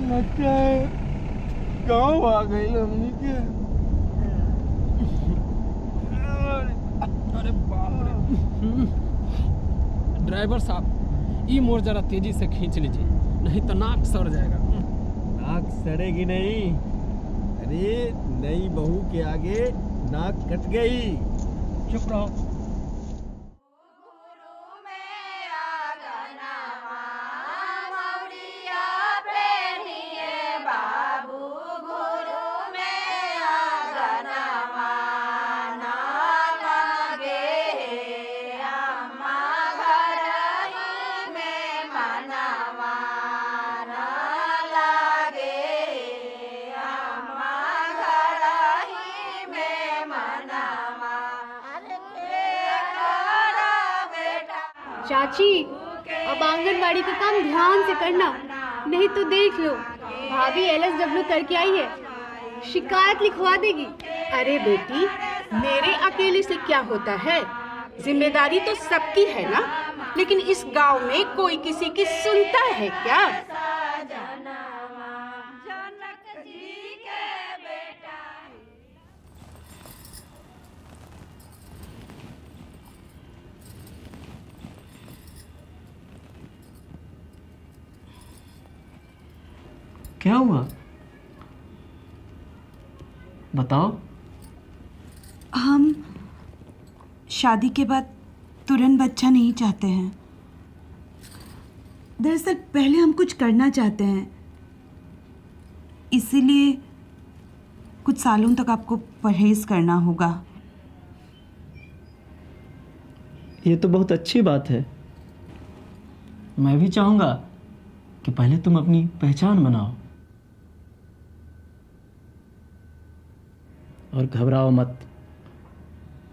लगता है गाँव आ गई हमनी के। अरे बाप रे। ड्राइवर साहब, ये मोड़ जरा तेजी से खींच लीजिए, नहीं तो नाक सड़ जाएगा। नाक सड़ेगी नहीं। अरे नई बहू के आगे नाक कट गई। चुप रहो। चाची, अब आंगनबाड़ी का काम ध्यान से करना, नहीं तो देख लो भाभी LSW करके आई है, शिकायत लिखवा देगी। अरे बेटी, मेरे अकेले से क्या होता है, जिम्मेदारी तो सबकी है ना। लेकिन इस गांव में कोई किसी की सुनता है क्या? क्या हुआ बताओ। हम शादी के बाद तुरंत बच्चा नहीं चाहते हैं। दरअसल पहले हम कुछ करना चाहते हैं, इसीलिए कुछ सालों तक आपको परहेज करना होगा। ये तो बहुत अच्छी बात है। मैं भी चाहूंगा कि पहले तुम अपनी पहचान बनाओ और घबराओ मत।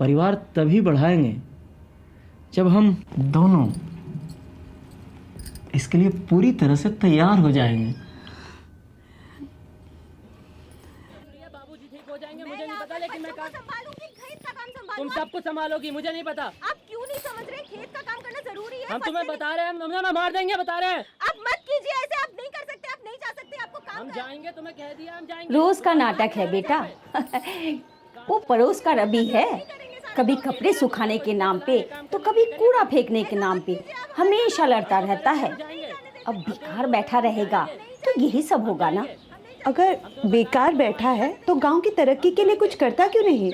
परिवार तभी बढ़ाएंगे जब हम दोनों इसके लिए पूरी तरह से तैयार हो जाएंगे। बाबूजी ठीक हो जाएंगे, मुझे नहीं पता, लेकिन मैं संभालूंगी। खेत का काम संभालूंगी। तुम सब कुछ संभालोगी, मुझे नहीं पता। आप क्यों नहीं समझ रहे? खेत का काम करना जरूरी है। हम तुम्हें बता रहे हैं, हम मार देंगे, बता रहे हैं। आप मत कीजिए ऐसे, आप नहीं कर सकते, आप नहीं जा सकते, आपको काम हम जाएंगे, तुम्हें कह दिया, हम जाएंगे। रोज का नाटक है बेटा। वो पड़ोस का रवि है, कभी कपड़े सुखाने के नाम पे तो कभी कूड़ा फेंकने के नाम पे हमेशा लड़ता रहता है। अब बेकार बैठा रहेगा तो यही सब होगा ना। अगर बेकार बैठा है तो गांव की तरक्की के लिए कुछ करता क्यों नहीं?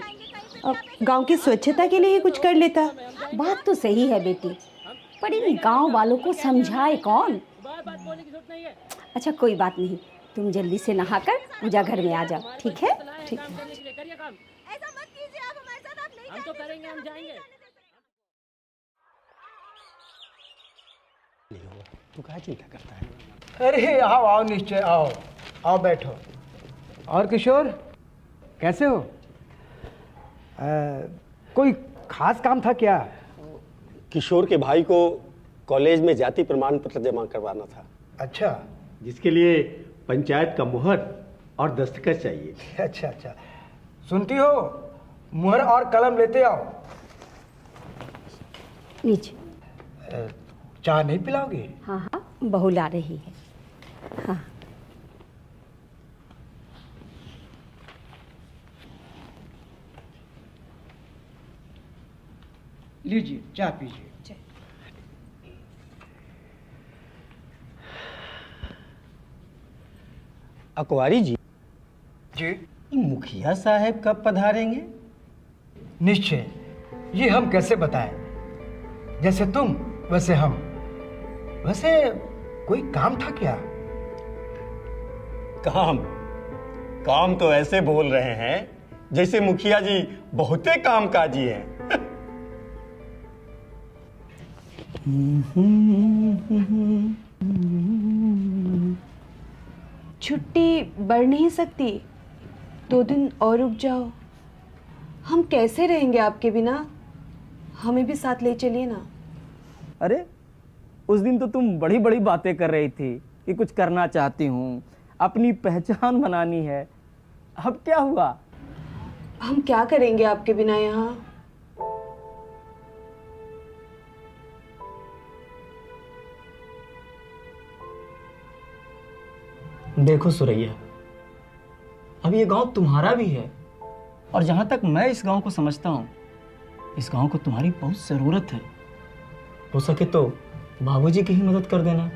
गांव की स्वच्छता के लिए कुछ कर लेता। बात तो सही है बेटी, पर इन गांव वालों को समझाए कौन? अच्छा कोई बात नहीं, तुम जल्दी से नहाकर पूजा घर में आ जाओ, ठीक है? ठीक है। ऐसा मत कीजिए, आप हमारे साथ, आप नहीं हम तो करेंगे, हम जाएंगे। तू क्या चिंता करता है? अरे आओ आओ, निश्चय आओ आओ, बैठो। और किशोर कैसे हो? कोई खास काम था क्या? किशोर के भाई को कॉलेज में जाति प्रमाण पत्र जमा करवाना था। अच्छा, जिसके लिए पंचायत का मुहर और दस्तखत चाहिए। अच्छा अच्छा, सुनती हो, मुहर और कलम लेते आओ। नीचे। चाय नहीं पिलाओगे? हाँ हाँ, बहू ला रही है। हाँ लीजिए, चाय पीजिए। अकवारी जी, जी मुखिया साहब कब पधारेंगे? निश्चय, ये हम कैसे बताएं? जैसे तुम वैसे हम। वैसे कोई काम था क्या? काम तो ऐसे बोल रहे हैं जैसे मुखिया जी बहुते कामकाजी हैं। छुट्टी बढ़ नहीं सकती? 2 दिन और रुक जाओ। हम कैसे रहेंगे आपके बिना? हमें भी साथ ले चलिए ना। अरे उस दिन तो तुम बड़ी बड़ी बातें कर रही थी कि कुछ करना चाहती हूँ, अपनी पहचान बनानी है। अब क्या हुआ? हम क्या करेंगे आपके बिना यहाँ? देखो सुरैया, अब ये गांव तुम्हारा भी है, और जहां तक मैं इस गांव को समझता हूँ, इस गांव को तुम्हारी बहुत ज़रूरत है। हो सके तो बाबूजी की ही मदद कर देना।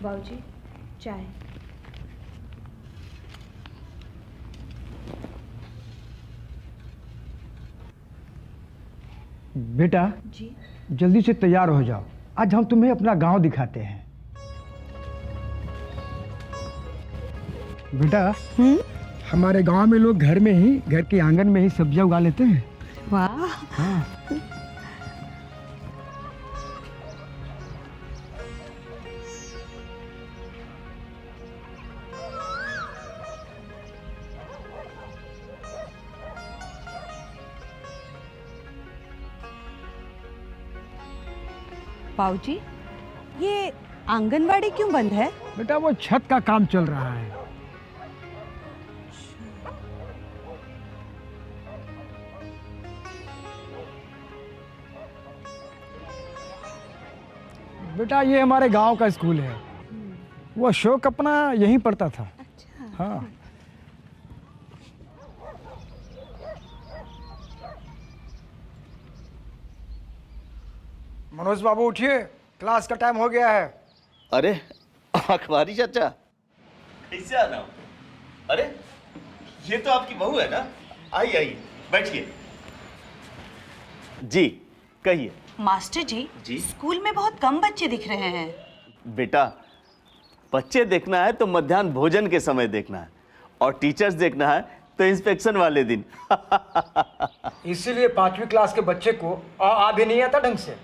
बाबूजी, चाय। बेटा जी। जल्दी से तैयार हो जाओ, आज हम तुम्हें अपना गांव दिखाते हैं। बेटा हमारे गांव में लोग घर में ही, घर के आंगन में ही सब्जियां उगा लेते हैं। वाह। हाँ। बाबूजी, ये आंगनवाड़ी क्यों बंद है? बेटा वो छत का काम चल रहा है। बेटा ये हमारे गांव का स्कूल है। वो अशोक अपना यहीं पढ़ता था। अच्छा। हाँ। मनोज बाबू उठिए, क्लास का टाइम हो गया है। अरे अखबारी चाचा, कैसे आ रहा हूँ? अरे ये तो आपकी बहू है ना? आइए आइए बैठिए। जी कहिए। मास्टर जी, स्कूल में बहुत कम बच्चे दिख रहे हैं। बेटा बच्चे देखना है तो मध्याह्न भोजन के समय देखना है, और टीचर्स देखना है तो इंस्पेक्शन वाले दिन। इसीलिए 5वीं क्लास के बच्चे को आ भी नहीं आता ढंग से।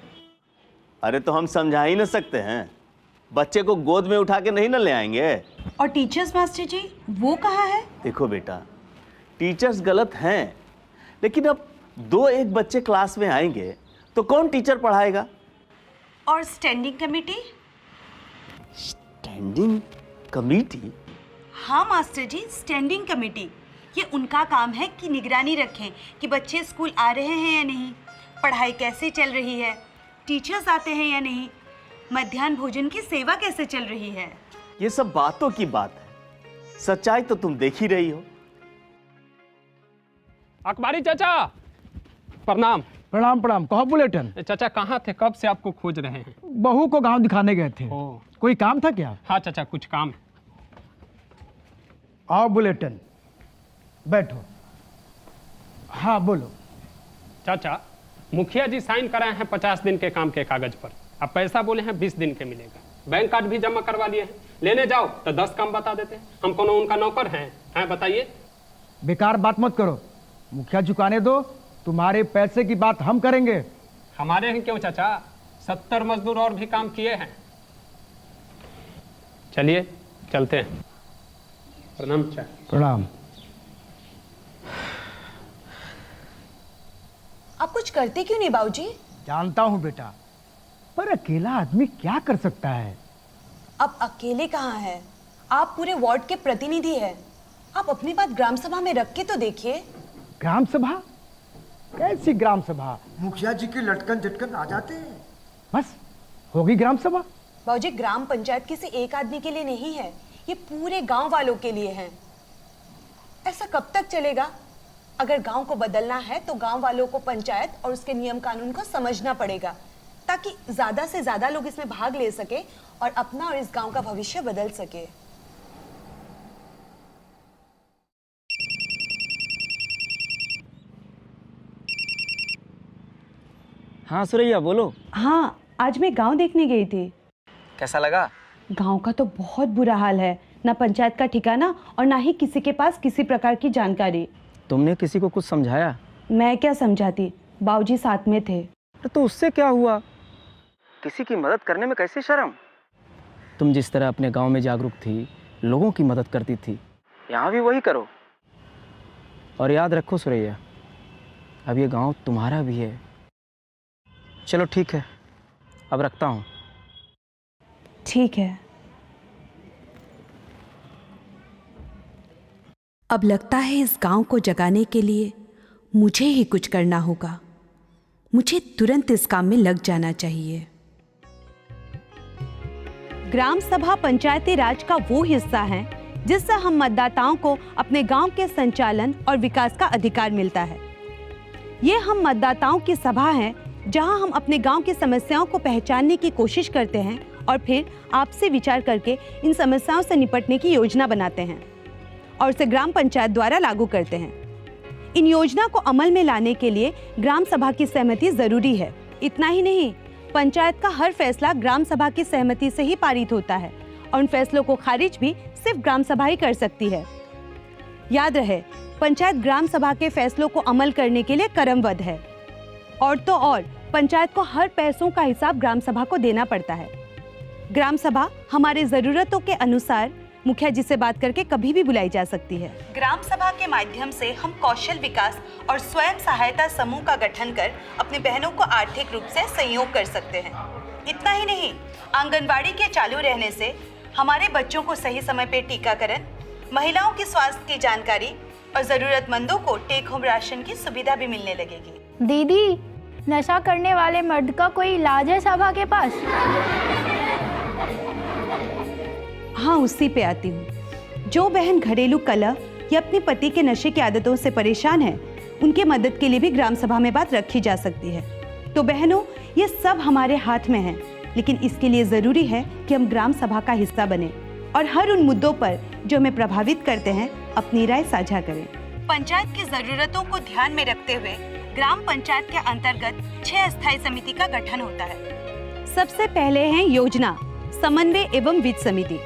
अरे तो हम समझा ही ना सकते हैं, बच्चे को गोद में उठा के नहीं ना ले आएंगे। और टीचर्स मास्टर जी, वो कहाँ है? देखो बेटा, टीचर्स गलत हैं, लेकिन अब 2-1 बच्चे क्लास में आएंगे तो कौन टीचर पढ़ाएगा? और स्टैंडिंग कमेटी? Standing committee? हाँ मास्टर जी, स्टैंडिंग कमेटी। ये उनका काम है कि निगरानी रखें कि बच्चे स्कूल आ रहे हैं या नहीं, पढ़ाई कैसे चल रही है, टीचर्स आते हैं या नहीं, मध्याह्न भोजन की सेवा कैसे चल रही है। ये सब बातों की बात है, सच्चाई तो तुम देख ही रही हो। अखबारी चाचा प्रणाम। प्रणाम प्रणाम। कहो बुलेटिन। चाचा कहाँ थे? कब से आपको खोज रहे हैं। बहू को गांव दिखाने गए थे। ओ। कोई काम था क्या? हाँ चाचा, कुछ काम है। आओ बुलेटिन, बैठो। हाँ बोलो। चाचा मुखिया जी साइन कराए हैं 50 दिन के काम के कागज पर, अब पैसा बोले हैं 20 दिन के मिलेगा। बैंक कार्ड भी जमा करवा लिए हैं, लेने जाओ तो 10 कम बता देते हैं। हम कौन उनका नौकर हैं बताइए। बेकार बात मत करो, मुखिया झुकाने दो, तुम्हारे पैसे की बात हम करेंगे। हमारे हैं क्यों चाचा, 70 मजदूर और भी काम किए हैं। चलिए चलते हैं। प्रणाम चाचा। प्रणाम। आप कुछ करते क्यों नहीं बाबूजी? जानता हूँ बेटा, पर अकेला आदमी क्या कर सकता है? अब अकेले कहाँ हैं? आप पूरे वार्ड के प्रतिनिधि हैं। आप अपनी बात ग्राम सभा में रख के तो देखिए। ग्राम सभा? कैसी ग्राम सभा? मुखिया जी के लटकन झटकन आ जाते हैं, बस होगी ग्राम सभा। बाबूजी, ग्राम पंचायत किसी एक आदमी के लिए नहीं है, ये पूरे गांव वालों के लिए है। ऐसा कब तक चलेगा? अगर गांव को बदलना है तो गांव वालों को पंचायत और उसके नियम कानून को समझना पड़ेगा। ताकि ज्यादा से ज्यादा लोग इसमें भाग ले सके और अपना और इस गांव का भविष्य बदल सके। हाँ सुरैया बोलो। हाँ, आज मैं गांव देखने गई थी। कैसा लगा? गांव का तो बहुत बुरा हाल है, ना पंचायत का ठिकाना और ना ही किसी के पास किसी प्रकार की जानकारी। तुमने किसी को कुछ समझाया? मैं क्या समझाती, बाबूजी साथ में थे। तो उससे क्या हुआ? किसी की मदद करने में कैसे शर्म? तुम जिस तरह अपने गांव में जागरूक थी, लोगों की मदद करती थी, यहाँ भी वही करो। और याद रखो सुरैया, अब ये गांव तुम्हारा भी है। चलो ठीक है, अब रखता हूँ। ठीक है। अब लगता है इस गांव को जगाने के लिए मुझे ही कुछ करना होगा। मुझे तुरंत इस काम में लग जाना चाहिए। ग्राम सभा पंचायती राज का वो हिस्सा है जिससे हम मतदाताओं को अपने गांव के संचालन और विकास का अधिकार मिलता है। ये हम मतदाताओं की सभा है जहां हम अपने गांव की समस्याओं को पहचानने की कोशिश करते हैं और फिर आपसे विचार करके इन समस्याओं से निपटने की योजना बनाते हैं और उसे ग्राम पंचायत द्वारा लागू करते हैं। इन योजना को अमल में लाने के लिए ग्राम सभा की सहमति जरूरी है। इतना ही नहीं, पंचायत का हर फैसला ग्राम सभा की सहमति से ही पारित होता है और उन फैसलों को खारिज भी सिर्फ ग्राम सभा ही कर सकती है। याद रहे, पंचायत ग्राम सभा के फैसलों को अमल करने के लिए कर्मबद्ध है। और तो और पंचायत को हर पैसों का हिसाब ग्राम सभा को देना पड़ता है। ग्राम सभा हमारे जरूरतों के अनुसार मुखिया जी से बात करके कभी भी बुलाई जा सकती है। ग्राम सभा के माध्यम से हम कौशल विकास और स्वयं सहायता समूह का गठन कर अपनी बहनों को आर्थिक रूप से सहयोग कर सकते हैं। इतना ही नहीं, आंगनबाड़ी के चालू रहने से हमारे बच्चों को सही समय पर टीकाकरण, महिलाओं की स्वास्थ्य की जानकारी और जरूरतमंदों को टेक होम राशन की सुविधा भी मिलने लगेगी। दीदी, नशा करने वाले मर्द का कोई इलाज है सभा के पास? हाँ, उसी पे आती हूँ। जो बहन घरेलू कलह या अपने पति के नशे की आदतों से परेशान है, उनके मदद के लिए भी ग्राम सभा में बात रखी जा सकती है। तो बहनों, ये सब हमारे हाथ में है, लेकिन इसके लिए जरूरी है कि हम ग्राम सभा का हिस्सा बने और हर उन मुद्दों पर जो हमें प्रभावित करते हैं अपनी राय साझा करें। पंचायत की जरूरतों को ध्यान में रखते हुए ग्राम पंचायत के अंतर्गत 6 स्थायी समिति का गठन होता है। सबसे पहले है योजना, समन्वय एवं वित्त समिति।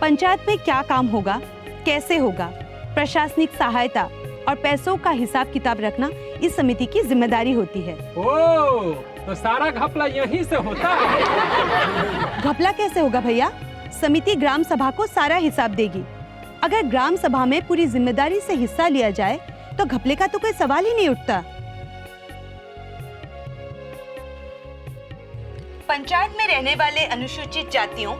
पंचायत में क्या काम होगा, कैसे होगा, प्रशासनिक सहायता और पैसों का हिसाब किताब रखना इस समिति की जिम्मेदारी होती है। ओह, तो सारा घपला यहीं से होता है? घपला कैसे होगा भैया? समिति ग्राम सभा को सारा हिसाब देगी। अगर ग्राम सभा में पूरी जिम्मेदारी से हिस्सा लिया जाए तो घपले का तो कोई सवाल ही नहीं उठता। पंचायत में रहने वाले अनुसूचित जातियों,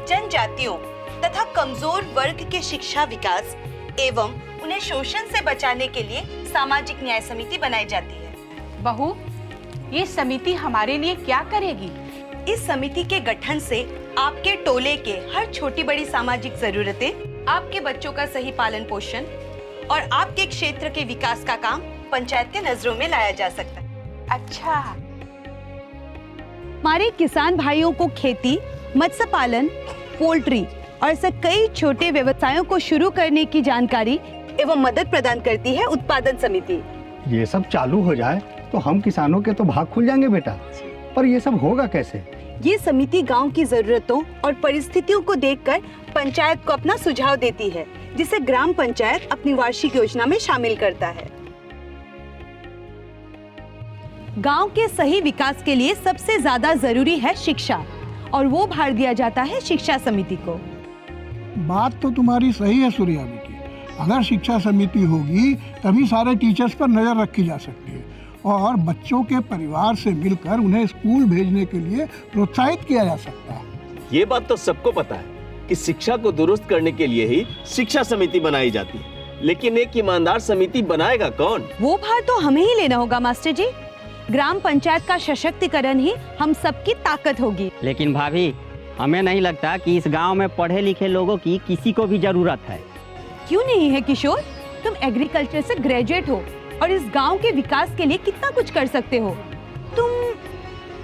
जनजातियों तथा कमजोर वर्ग के शिक्षा विकास एवं उन्हें शोषण से बचाने के लिए सामाजिक न्याय समिति बनाई जाती है। बहू, ये समिति हमारे लिए क्या करेगी? इस समिति के गठन से आपके टोले के हर छोटी बड़ी सामाजिक जरूरतें, आपके बच्चों का सही पालन पोषण और आपके क्षेत्र के विकास का काम पंचायत के नजरों में लाया जा सकता है। अच्छा, हमारे किसान भाइयों को खेती, मत्स्य पालन, पोल्ट्री और ऐसे कई छोटे व्यवसायों को शुरू करने की जानकारी एवं मदद प्रदान करती है उत्पादन समिति। ये सब चालू हो जाए तो हम किसानों के तो भाग खुल जाएंगे बेटा, पर ये सब होगा कैसे? ये समिति गांव की जरूरतों और परिस्थितियों को देखकर पंचायत को अपना सुझाव देती है, जिसे ग्राम पंचायत अपनी वार्षिक योजना में शामिल करता है। गांव के सही विकास के लिए सबसे ज्यादा जरूरी है शिक्षा, और वो भार दिया जाता है शिक्षा समिति को। बात तो तुम्हारी सही है सूर्या बेटी। अगर शिक्षा समिति होगी तभी सारे टीचर्स पर नजर रखी जा सकती है और बच्चों के परिवार से मिलकर उन्हें स्कूल भेजने के लिए प्रोत्साहित किया जा सकता है। ये बात तो सबको पता है कि शिक्षा को दुरुस्त करने के लिए ही शिक्षा समिति बनाई जाती है, लेकिन एक ईमानदार समिति बनाएगा कौन? वो भार तो हमें ही लेना होगा मास्टर जी। ग्राम पंचायत का सशक्तिकरण ही हम सबकी ताकत होगी। लेकिन भाभी, हमें नहीं लगता कि इस गांव में पढ़े लिखे लोगों की किसी को भी जरूरत है। क्यों नहीं है किशोर? तुम एग्रीकल्चर से ग्रेजुएट हो और इस गांव के विकास के लिए कितना कुछ कर सकते हो। तुम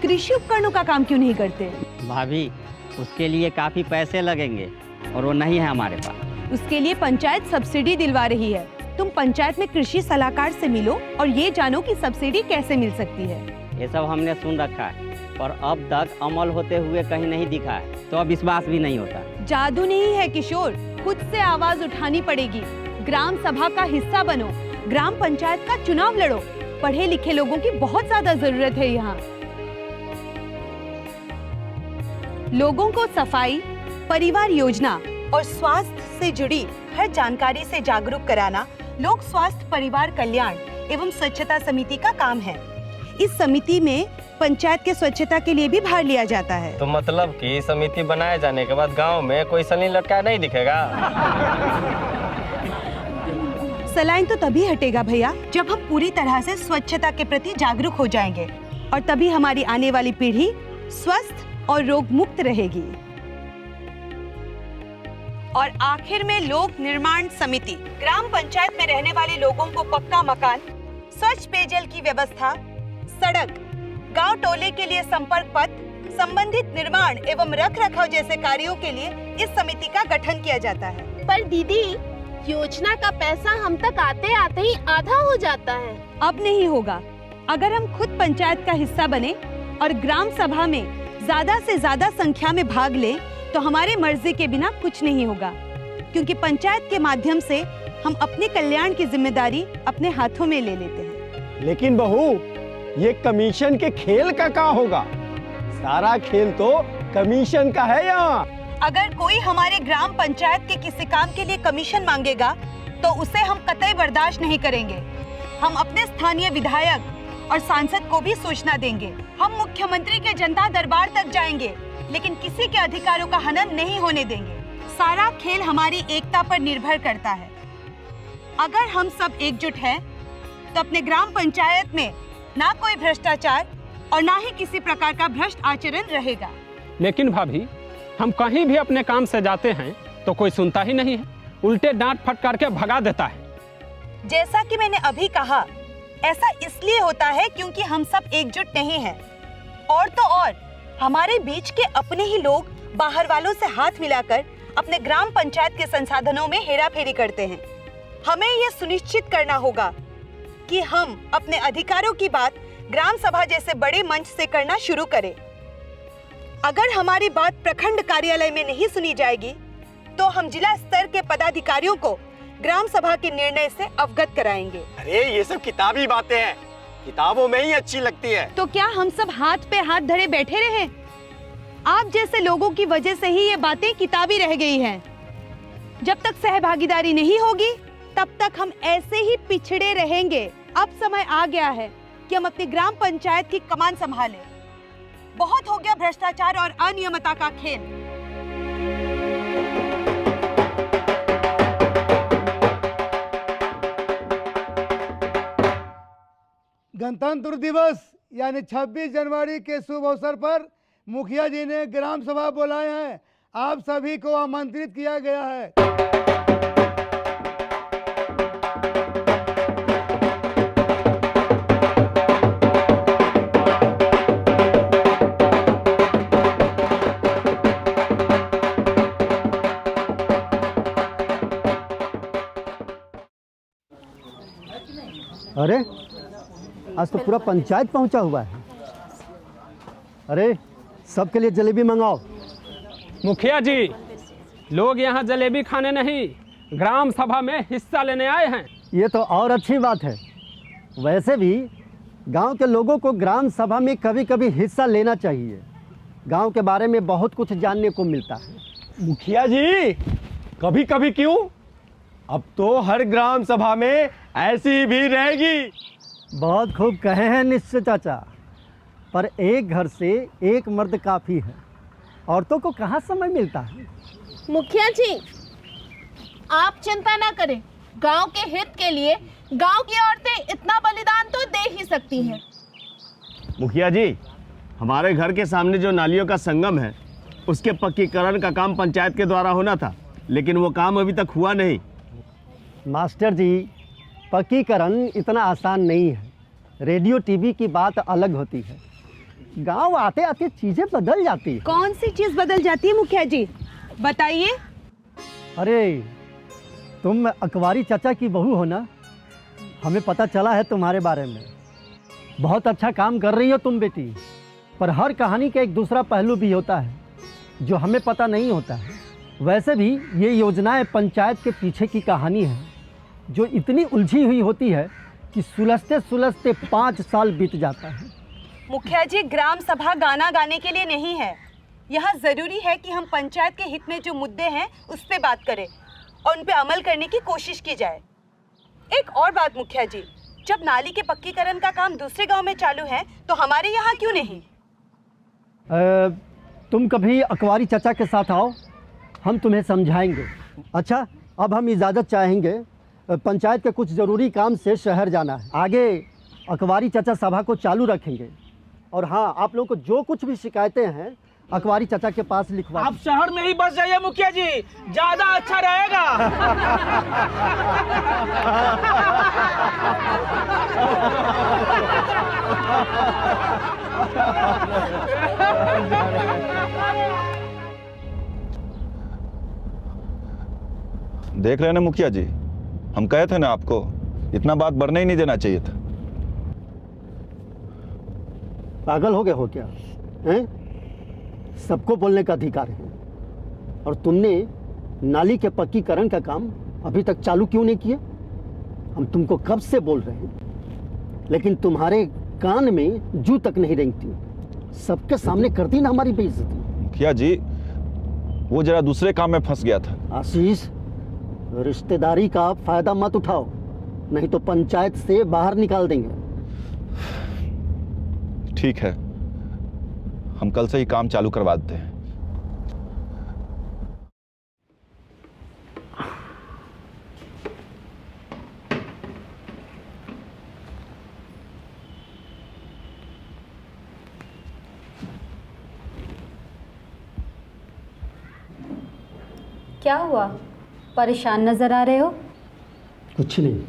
कृषि उपकरणों का काम क्यों नहीं करते? भाभी, उसके लिए काफी पैसे लगेंगे और वो नहीं है हमारे पास। उसके लिए पंचायत सब्सिडी दिलवा रही है। तुम पंचायत में कृषि सलाहकार से मिलो और ये जानो कि सब्सिडी कैसे मिल सकती है। ये सब हमने सुन रखा है, पर अब तक अमल होते हुए कहीं नहीं दिखा है, तो अब विश्वास भी नहीं होता। जादू नहीं है किशोर, खुद से आवाज उठानी पड़ेगी। ग्राम सभा का हिस्सा बनो, ग्राम पंचायत का चुनाव लड़ो। पढ़े लिखे लोगों की बहुत ज्यादा जरूरत है यहाँ। लोगों को सफाई, परिवार योजना और स्वास्थ्य से जुड़ी हर जानकारी से जागरूक कराना लोक स्वास्थ्य परिवार कल्याण एवं स्वच्छता समिति का काम है। इस समिति में पंचायत के स्वच्छता के लिए भी भाग लिया जाता है। तो मतलब कि समिति बनाए जाने के बाद गांव में कोई सलीन लटका नहीं दिखेगा? सलाइन तो तभी हटेगा भैया जब हम पूरी तरह से स्वच्छता के प्रति जागरूक हो जाएंगे, और तभी हमारी आने वाली पीढ़ी स्वस्थ और रोग मुक्त रहेगी। और आखिर में लोक निर्माण समिति ग्राम पंचायत में रहने वाले लोगों को पक्का मकान, स्वच्छ पेयजल की व्यवस्था, सड़क, गांव टोले के लिए संपर्क पथ, संबंधित निर्माण एवं रख रखाव जैसे कार्यों के लिए इस समिति का गठन किया जाता है। पर दीदी, योजना का पैसा हम तक आते आते ही आधा हो जाता है। अब नहीं होगा। अगर हम खुद पंचायत का हिस्सा बने और ग्राम सभा में ज्यादा से ज्यादा संख्या में भाग लें, तो हमारे मर्जी के बिना कुछ नहीं होगा, क्योंकि पंचायत के माध्यम से हम अपने कल्याण की जिम्मेदारी अपने हाथों में ले लेते हैं। लेकिन बहू, ये कमीशन के खेल का क्या होगा? सारा खेल तो कमीशन का है यहाँ। अगर कोई हमारे ग्राम पंचायत के किसी काम के लिए कमीशन मांगेगा तो उसे हम कतई बर्दाश्त नहीं करेंगे। हम अपने स्थानीय विधायक और सांसद को भी सूचना देंगे। हम मुख्यमंत्री के जनता दरबार तक जाएंगे, लेकिन किसी के अधिकारों का हनन नहीं होने देंगे। सारा खेल हमारी एकता पर निर्भर करता है। अगर हम सब एकजुट हैं, तो अपने ग्राम पंचायत में ना कोई भ्रष्टाचार और ना ही किसी प्रकार का भ्रष्ट आचरण रहेगा। लेकिन भाभी, हम कहीं भी अपने काम से जाते हैं तो कोई सुनता ही नहीं है, उल्टे डांट फटकार के भगा देता है। जैसा कि मैंने अभी कहा, ऐसा इसलिए होता है क्योंकि हम सब एकजुट नहीं हैं। और तो और हमारे बीच के अपने ही लोग बाहर वालों से हाथ मिलाकर अपने ग्राम पंचायत के संसाधनों में हेराफेरी करते हैं। हमें यह सुनिश्चित करना होगा कि हम अपने अधिकारों की बात ग्राम सभा जैसे बड़े मंच से करना शुरू करें। अगर हमारी बात प्रखंड कार्यालय में नहीं सुनी जाएगी, तो हम जिला स्तर के पदाधिकारियों को ग्राम सभा के निर्णय से अवगत कराएंगे। अरे ये सब किताबी बातें हैं, किताबों में ही अच्छी लगती है। तो क्या हम सब हाथ पे हाथ धरे बैठे रहे? आप जैसे लोगों की वजह से ही ये बातें किताबी रह गई हैं। जब तक सहभागीदारी नहीं होगी, तब तक हम ऐसे ही पिछड़े रहेंगे। अब समय आ गया है कि हम अपनी ग्राम पंचायत की कमान संभालें। बहुत हो गया भ्रष्टाचार और अनियमितता का खेल। गणतंत्र दिवस यानी 26 जनवरी के शुभ अवसर पर मुखिया जी ने ग्राम सभा बुलाए हैं। आप सभी को आमंत्रित किया गया है। अरे आज तो पूरा पंचायत पहुंचा हुआ है। अरे सबके लिए जलेबी मंगाओ। मुखिया जी, लोग यहाँ जलेबी खाने नहीं, ग्राम सभा में हिस्सा लेने आए हैं। ये तो और अच्छी बात है। वैसे भी गांव के लोगों को ग्राम सभा में कभी कभी हिस्सा लेना चाहिए। गांव के बारे में बहुत कुछ जानने को मिलता है। मुखिया जी, कभी कभी क्यों, अब तो हर ग्राम सभा में ऐसी भी रहेगी। बहुत खूब कहे हैं निश्चय चाचा, पर एक घर से एक मर्द काफ़ी है। औरतों को कहाँ समय मिलता है। मुखिया जी, आप चिंता ना करें। गांव के हित के लिए गांव की औरतें इतना बलिदान तो दे ही सकती हैं। मुखिया जी, हमारे घर के सामने जो नालियों का संगम है, उसके पक्कीकरण का काम पंचायत के द्वारा होना था, लेकिन वो काम अभी तक हुआ नहीं। मास्टर जी, पक्कीकरण इतना आसान नहीं है। रेडियो टीवी की बात अलग होती है। गांव आते आते चीजें बदल जाती है। कौन सी चीज बदल जाती है मुखिया जी, बताइए। अरे तुम अकवारी चाचा की बहू हो ना, हमें पता चला है तुम्हारे बारे में। बहुत अच्छा काम कर रही हो तुम बेटी, पर हर कहानी का एक दूसरा पहलू भी होता है जो हमें पता नहीं होता है। वैसे भी ये योजनाएं पंचायत के पीछे की कहानी है जो इतनी उलझी हुई होती है कि सुलझते सुलझते 5 साल बीत जाता है। मुखिया जी, ग्राम सभा गाना गाने के लिए नहीं है। यहाँ जरूरी है कि हम पंचायत के हित में जो मुद्दे हैं उस पर बात करें और उन पर अमल करने की कोशिश की जाए। एक और बात मुखिया जी, जब नाली के पक्कीकरण का काम दूसरे गांव में चालू है तो हमारे यहाँ क्यों नहीं? तुम कभी अकवारी चाचा के साथ आओ, हम तुम्हें समझाएंगे। अच्छा, अब हम इजाज़त चाहेंगे, पंचायत के कुछ ज़रूरी काम से शहर जाना है। आगे अकवारी चाचा सभा को चालू रखेंगे। और हाँ, आप लोगों को जो कुछ भी शिकायतें हैं अकवारी चाचा के पास लिखवा। आप शहर में ही बस जाइए मुखिया जी, ज्यादा अच्छा रहेगा। देख रहे ना मुखिया जी, हम कहे थे ना आपको, इतना बात बढ़ने ही नहीं देना चाहिए था। पागल हो गए हो क्या? हैं? सबको बोलने का अधिकार है। और तुमने नाली के पक्कीकरण का काम अभी तक चालू क्यों नहीं किया? हम तुमको कब से बोल रहे हैं, लेकिन तुम्हारे कान में जू तक नहीं रेंगती। सबके सामने कर दी ना हमारी बेइज्जती। मुखिया जी, वो जरा दूसरे काम में फंस गया था। आशीष, रिश्तेदारी का फायदा मत उठाओ, नहीं तो पंचायत से बाहर निकाल देंगे। ठीक है, हम कल से ही काम चालू करवा देते हैं। क्या हुआ, परेशान नजर आ रहे हो? कुछ नहीं,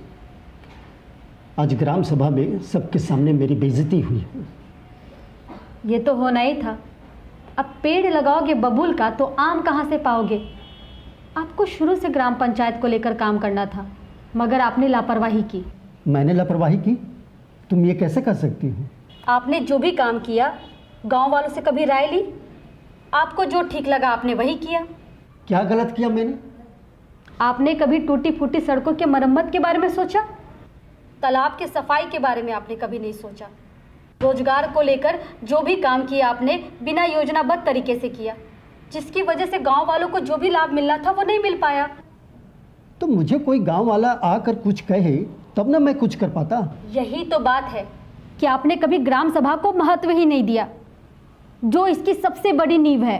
आज ग्राम सभा में सबके सामने मेरी बेइज्जती हुई है। ये तो होना ही था। अब पेड़ लगाओगे बबूल का तो आम कहाँ से पाओगे? आपको शुरू से ग्राम पंचायत को लेकर काम करना था, मगर आपने लापरवाही की। मैंने लापरवाही की? तुम ये कैसे कर सकती हो? आपने जो भी काम किया, गांव वालों से कभी राय ली? आपको जो ठीक लगा आपने वही किया। क्या गलत किया मैंने? आपने कभी टूटी फूटी सड़कों के मरम्मत के बारे में सोचा? तालाब की सफाई के बारे में आपने कभी नहीं सोचा। रोजगार को लेकर जो भी काम किया आपने बिना योजनाबद्ध तरीके से किया, जिसकी वजह से गांव वालों को जो भी लाभ मिलना था वो नहीं मिल पाया। तो मुझे कोई गांव वाला आकर कुछ कहे तब ना मैं कुछ कर पाता। यही तो बात है कि आपने कभी ग्राम सभा को महत्व ही नहीं दिया, जो इसकी सबसे बड़ी नींव है।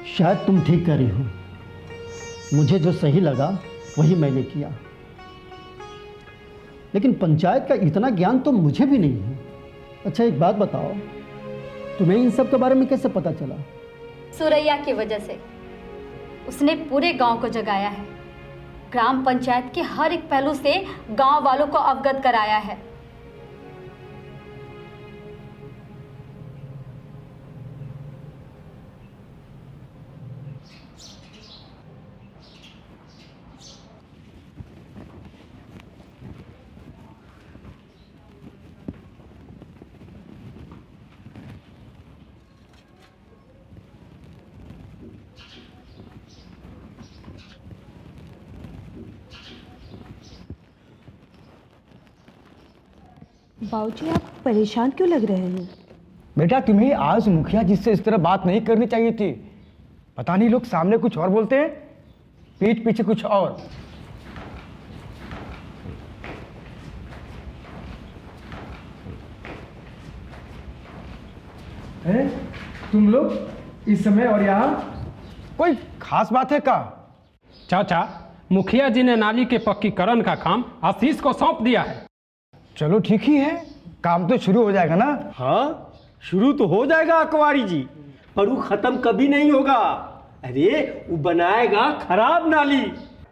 शायद तुम ठीक कह रही हो। मुझे जो सही लगा वही मैंने किया, लेकिन पंचायत का इतना ज्ञान तो मुझे भी नहीं है। अच्छा, एक बात बताओ, तुम्हें इन सब के बारे में कैसे पता चला? सुरैया की वजह से। उसने पूरे गांव को जगाया है, ग्राम पंचायत के हर एक पहलू से गांव वालों को अवगत कराया है। बाबूजी, आप परेशान क्यों लग रहे हैं? बेटा, तुम्हें आज मुखिया जी से इस तरह बात नहीं करनी चाहिए थी। पता नहीं, लोग सामने कुछ और बोलते हैं, पीठ पीछे कुछ और। तुम लोग इस समय और यहाँ कोई खास बात है का? चाचा, मुखिया जी ने नाली के पक्कीकरण का काम आशीष को सौंप दिया है। चलो ठीक ही है, काम तो शुरू हो जाएगा ना? हाँ, शुरू तो हो जाएगा अकवारी जी, पर वो खत्म कभी नहीं होगा। अरे वो बनाएगा खराब नाली।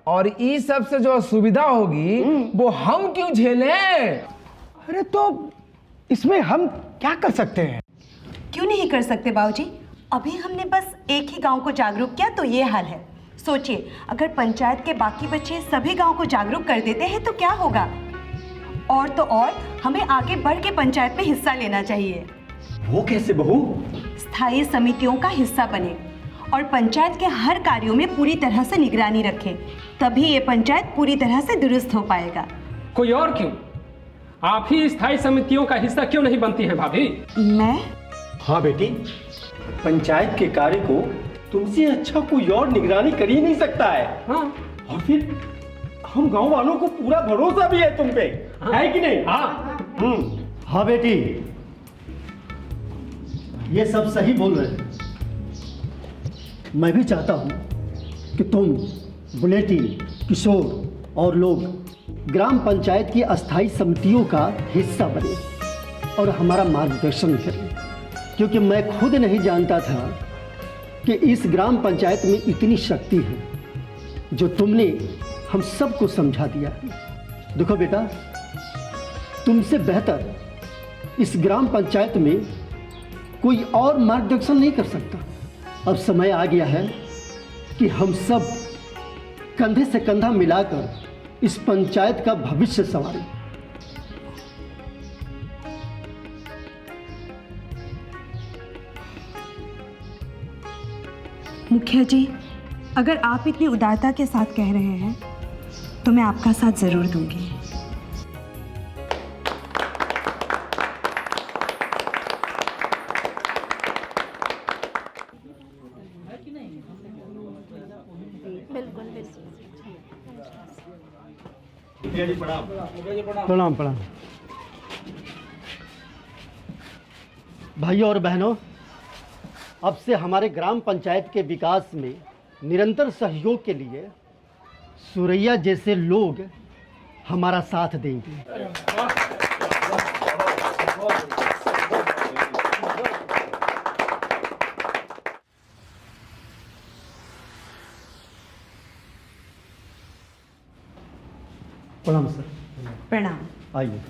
और इस सब से जो असुविधा होगी वो हम क्यों झेलें? अरे तो इसमें हम क्या कर सकते हैं? क्यों नहीं कर सकते बाबूजी? अभी हमने बस एक ही गांव को जागरूक किया तो ये हाल है। सोचिए, अगर पंचायत के बाकी बच्चे सभी गांव को जागरूक कर देते हैं तो क्या होगा? और तो और हमें आगे बढ़ के पंचायत में हिस्सा लेना चाहिए। वो कैसे बहू? स्थायी समितियों का हिस्सा बने और पंचायत के हर कार्यों में पूरी तरह से निगरानी रखें, तभी ये पंचायत पूरी तरह से दुरुस्त हो पाएगा। कोई और क्यों? आप ही स्थायी समितियों का हिस्सा क्यों नहीं बनती हैं भाभी? मैं? हाँ बेटी, पंचायत के कार्य को तुमसे अच्छा कोई और निगरानी कर ही नहीं सकता है। हाँ। और फिर हम गांव वालों को पूरा भरोसा भी है तुम पे, है कि नहीं? हाँ। हाँ बेटी, ये सब सही बोल रहे हैं। मैं भी चाहता हूँ कि तुम, बुलेटी, किशोर और लोग ग्राम पंचायत की अस्थाई समितियों का हिस्सा बने और हमारा मार्गदर्शन करें, क्योंकि मैं खुद नहीं जानता था कि इस ग्राम पंचायत में इतनी शक्ति है जो तुमने हम सबको समझा दिया है। देखो बेटा, तुमसे बेहतर इस ग्राम पंचायत में कोई और मार्गदर्शन नहीं कर सकता। अब समय आ गया है कि हम सब कंधे से कंधा मिलाकर इस पंचायत का भविष्य संवारें। मुखिया जी, अगर आप इतनी उदारता के साथ कह रहे हैं तो मैं आपका साथ जरूर दूंगी। प्रणाम प्रणाम। भाइयों और बहनों, अब से हमारे ग्राम पंचायत के विकास में निरंतर सहयोग के लिए सुरैया जैसे लोग हमारा साथ देंगे। प्रणाम सर। प्रणाम। आइए।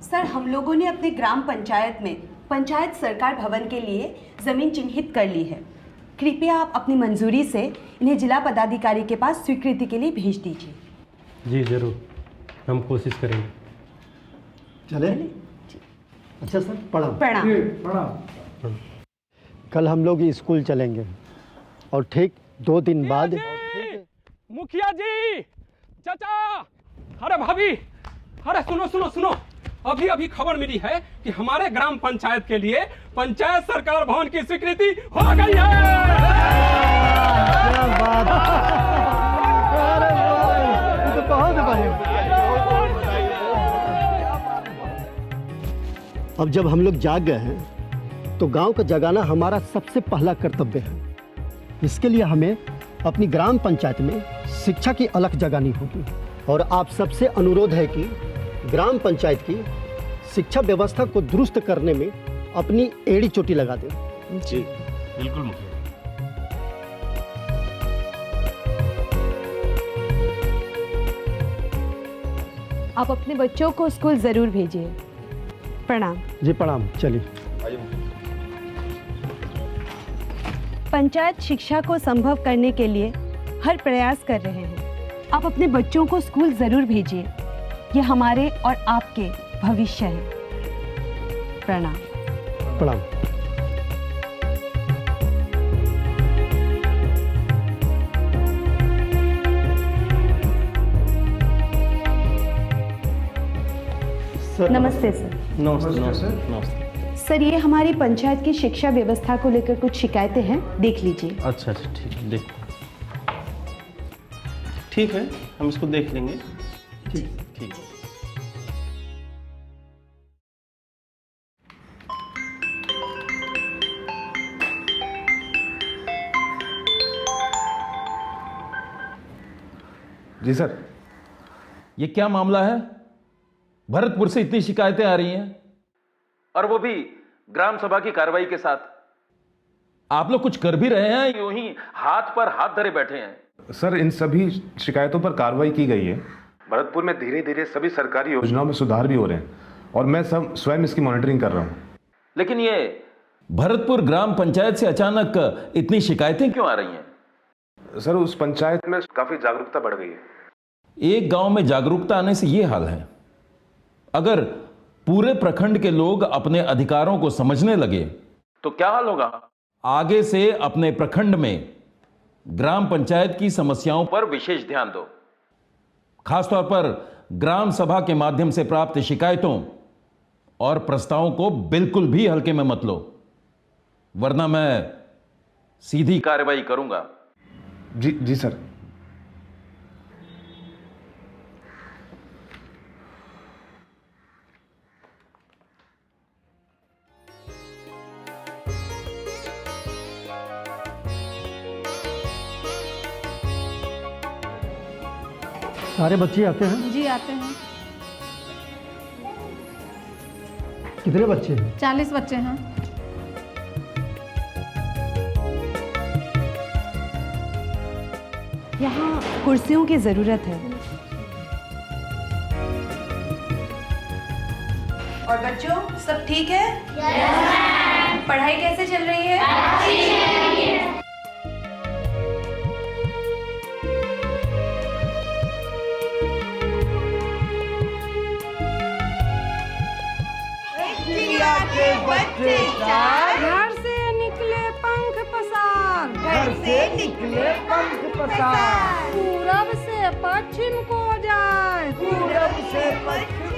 सर, हम लोगों ने अपने ग्राम पंचायत में पंचायत सरकार भवन के लिए जमीन चिन्हित कर ली है। कृपया आप अपनी मंजूरी से इन्हें जिला पदाधिकारी के पास स्वीकृति के लिए भेज दीजिए। जी जरूर, हम कोशिश करेंगे। चले? अच्छा सर, प्रणाम। प्रणाम। कल हम लोग स्कूल चलेंगे और ठीक 2 दिन बाद। मुखिया जी, चाचा, अरे भाभी, अरे सुनो सुनो सुनो, अभी अभी खबर मिली है कि हमारे ग्राम पंचायत के लिए पंचायत सरकार भवन की स्वीकृति हो गई है। क्या बात है, तो बहुत बढ़िया। अब जब हम लोग जाग गए हैं तो गांव का जगाना हमारा सबसे पहला कर्तव्य है। इसके लिए हमें अपनी ग्राम पंचायत में शिक्षा की अलख जगानी होगी और आप सबसे अनुरोध है कि ग्राम पंचायत की शिक्षा व्यवस्था को दुरुस्त करने में अपनी एड़ी चोटी लगा दें। जी बिल्कुल मुखिया। आप अपने बच्चों को स्कूल जरूर भेजिए। प्रणाम। जी प्रणाम। चलिए। पंचायत शिक्षा को संभव करने के लिए हर प्रयास कर रहे हैं। आप अपने बच्चों को स्कूल जरूर भेजिए, ये हमारे और आपके भविष्य है। प्रणाम। प्रणाम। नमस्ते सर। नमस्ते। सर, ये हमारी पंचायत की शिक्षा व्यवस्था को लेकर कुछ शिकायतें हैं, देख लीजिए। अच्छा अच्छा, ठीक है, देख। ठीक है, हम इसको देख लेंगे। ठीक। जी सर, ये क्या मामला है? भरतपुर से इतनी शिकायतें आ रही हैं और वो भी ग्राम सभा की कार्रवाई के साथ। आप लोग कुछ कर भी रहे हैं, यूं ही हाथ पर हाथ धरे बैठे हैं? सर, इन सभी शिकायतों पर कार्रवाई की गई है। भरतपुर में धीरे धीरे सभी सरकारी योजनाओं में सुधार भी हो रहे हैं और मैं स्वयं इसकी मॉनिटरिंग कर रहा हूँ। लेकिन ये भरतपुर ग्राम पंचायत से अचानक इतनी शिकायतें क्यों आ रही हैं? सर, उस पंचायत में काफी जागरूकता बढ़ गई है। एक गांव में जागरूकता आने से ये हाल है। अगर पूरे प्रखंड के लोग अपने अधिकारों को समझने लगे तो क्या हाल होगा? आगे से अपने प्रखंड में ग्राम पंचायत की समस्याओं पर विशेष ध्यान दो। खासतौर पर ग्राम सभा के माध्यम से प्राप्त शिकायतों और प्रस्तावों को बिल्कुल भी हल्के में मत लो, वरना मैं सीधी कार्रवाई करूंगा। जी सर। सारे बच्चे आते हैं? जी आते हैं। कितने बच्चे हैं? 40 बच्चे हैं। यहाँ कुर्सियों की ज़रूरत है। और बच्चों, सब ठीक है? पढ़ाई कैसे चल रही है? अच्छी चल रही है। बच्चे घर से निकले पंख पसार, घर से निकले पंख पसार, पूरब से पश्चिम को जाए, पूरब से पश्चिम।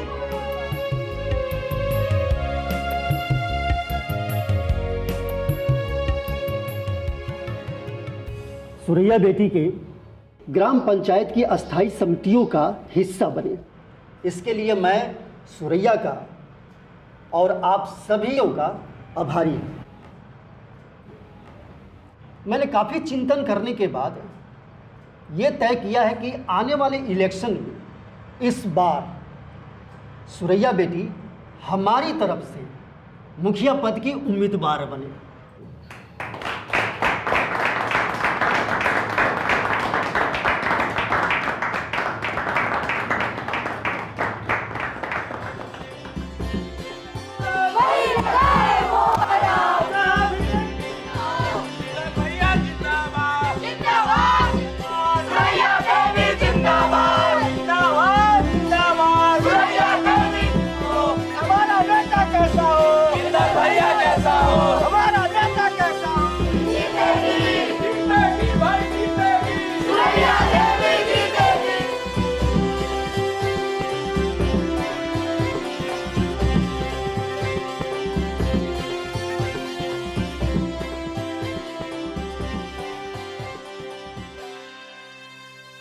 सुरैया बेटी के ग्राम पंचायत की अस्थाई समितियों का हिस्सा बने। इसके लिए मैं सुरैया का और आप सभी का आभारी हूँ। मैंने काफ़ी चिंतन करने के बाद ये तय किया है कि आने वाले इलेक्शन में इस बार सुरैया बेटी हमारी तरफ से मुखिया पद की उम्मीदवार बने।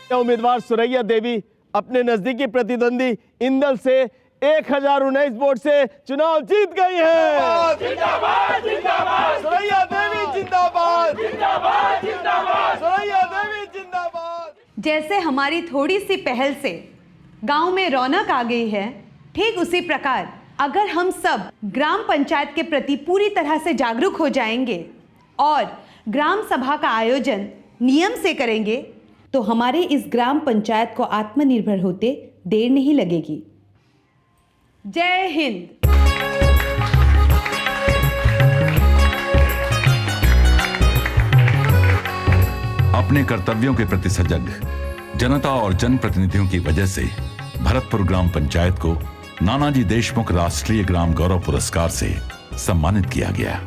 उम्मीदवार सुरैया देवी अपने नजदीकी प्रतिद्वंदी इंदल से 1019 वोट से चुनाव जीत गई है। जिंदाबाद जिंदाबाद सुरैया देवी जिंदाबाद जिंदाबाद जिंदाबाद सुरैया देवी जिंदाबाद। जैसे हमारी थोड़ी सी पहल से गांव में रौनक आ गई है, ठीक उसी प्रकार अगर हम सब ग्राम पंचायत के प्रति पूरी तरह से जागरूक हो जाएंगे और ग्राम सभा का आयोजन नियम से करेंगे तो हमारे इस ग्राम पंचायत को आत्मनिर्भर होते देर नहीं लगेगी। जय हिंद। अपने कर्तव्यों के प्रति सजग जनता और जनप्रतिनिधियों की वजह से भरतपुर ग्राम पंचायत को नानाजी देशमुख राष्ट्रीय ग्राम गौरव पुरस्कार से सम्मानित किया गया।